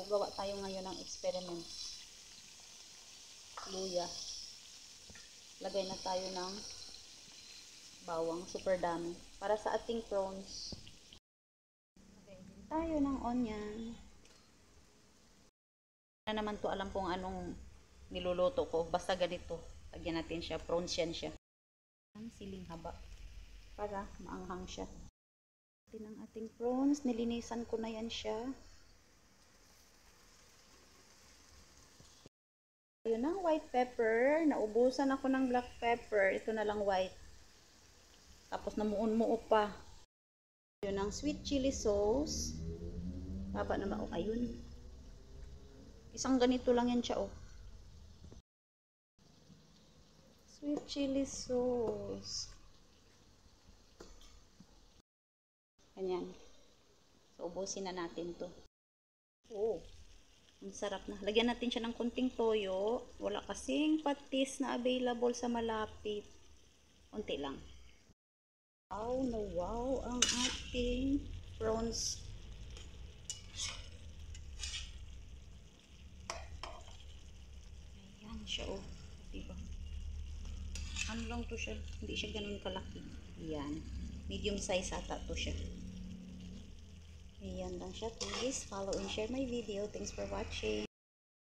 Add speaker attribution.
Speaker 1: gawa tayo ngayon ng experiment. Luya. Lagay na tayo ng bawang, super dami. Para sa ating prawns. Lagay din tayo ng onion. Na naman to, alam kong anong niluluto ko. Basta ganito. Lagyan natin siya. Prawns yan siya. Siling haba. Para maanghang siya. Natin ang ating prawns. Nilinisan ko na yan siya. Ayun ang white pepper. Naubusan ako ng black pepper. Ito na lang white. Tapos namuon-muo pa. Ayun ang sweet chili sauce. Baba naman. Oh, ayun. Isang ganito lang yan siya, oh. Sweet chili sauce. Ganyan. So, ubusin na natin to. Oh. Ang sarap na. Lagyan natin siya ng konting toyo. Wala kasing patis na available sa malapit. Konti lang. Wow na wow ang ating prawns. Ayan siya, oh. Diba? Ano lang to siya? Hindi siya ganun kalaki. Ayan. Medium size ata to siya. Ayan lang siya. Please follow and share my video. Thanks for watching.